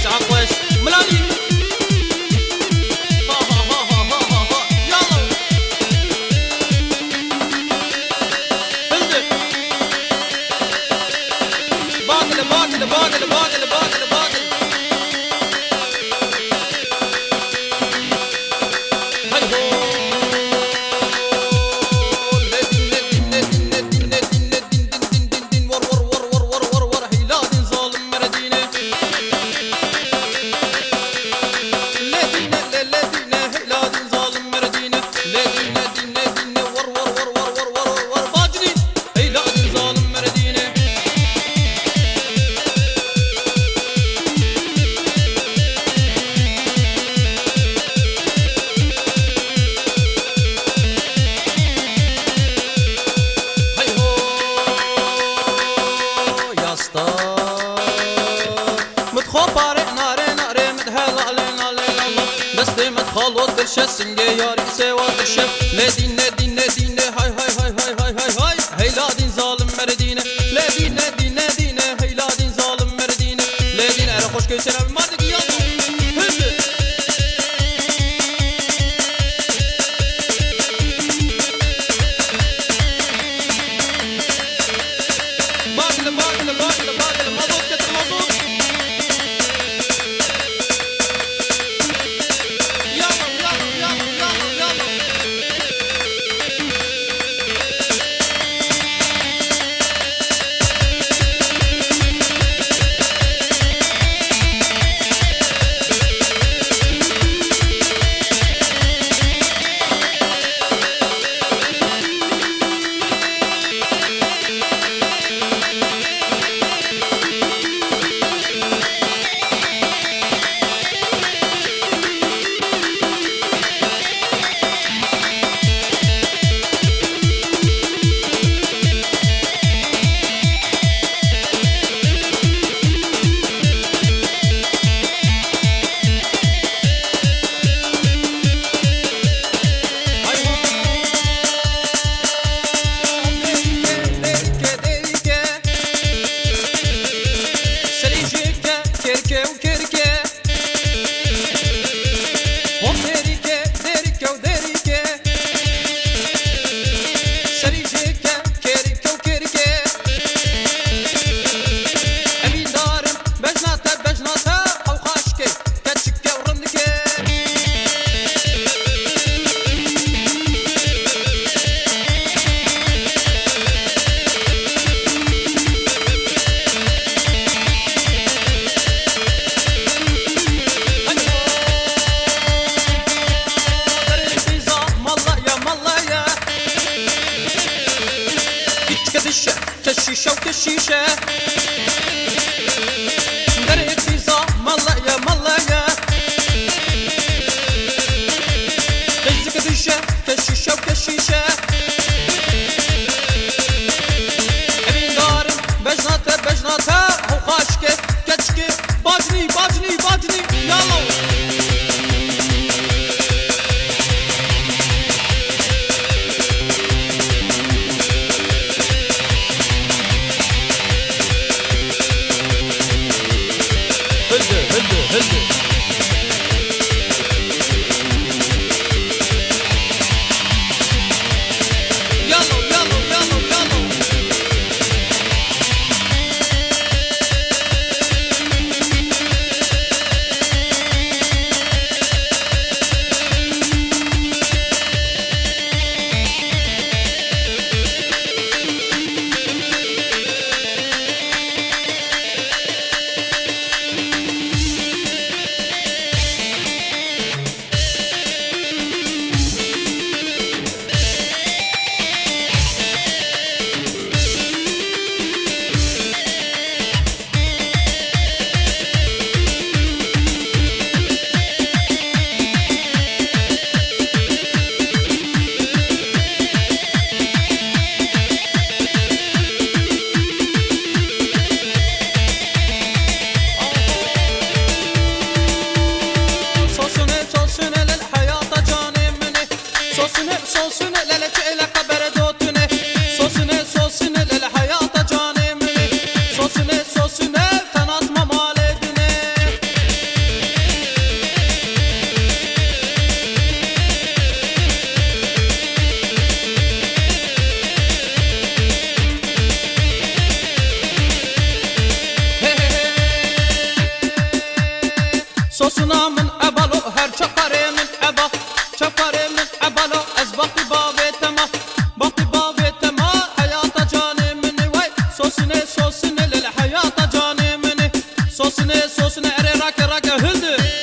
عقوش ملالي ها ها ها ها ها ها ها يلا بلدك باطل باطل باطل باطل باطل باطل هاي هو خالو درشه سنگه یاری سوا درشه لدینه دینه دینه های های های های های های های هیلادین ظالم مردینه لدینه دینه دینه هیلادین ظالم مردینه لدینه اره خوش کیسنه مردگی یالو هنده باقل باقل باقل باقل مازوت كتر مازوت كالشيشة وكالشيشة دريت في زام الله يا مالله يا غزك دشة كالشيشة وكالشيشة أمين دارم بجناته بجناته وخاشكه كتشكه باجني باجني باجني يلا صوصنا من أبلو هر چقره من أبا چقره من أبلو از باقي بابتما باقي بابتما حياة جاني مني وي صوصني صوصني للحياة جاني مني صوصني صوصني اري راكا راكا هلدي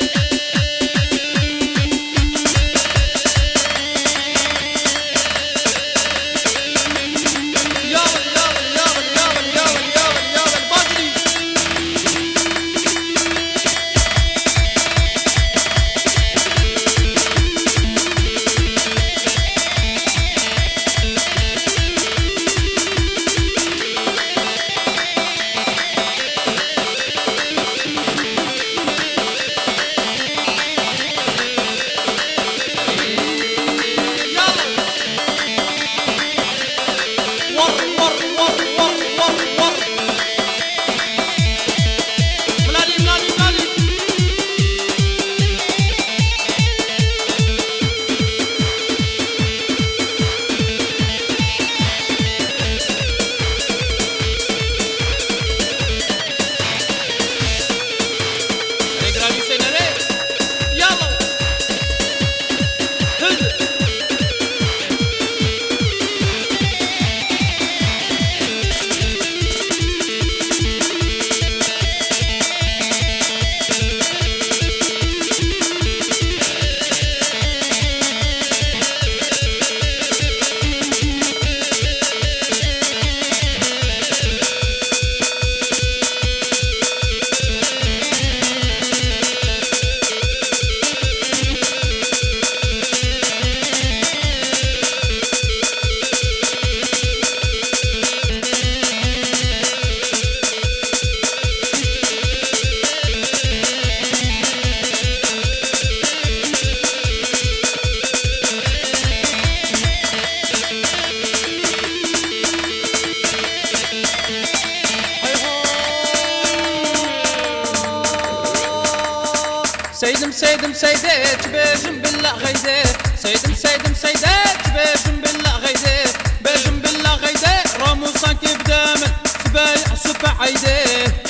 سيدم سيدم سيدات باجم بالله غيدة سيدم سيدم سيدات باجم بالله غيدة باجم بالله غيدة راموسان كيف دامن سبايع سبع عيدة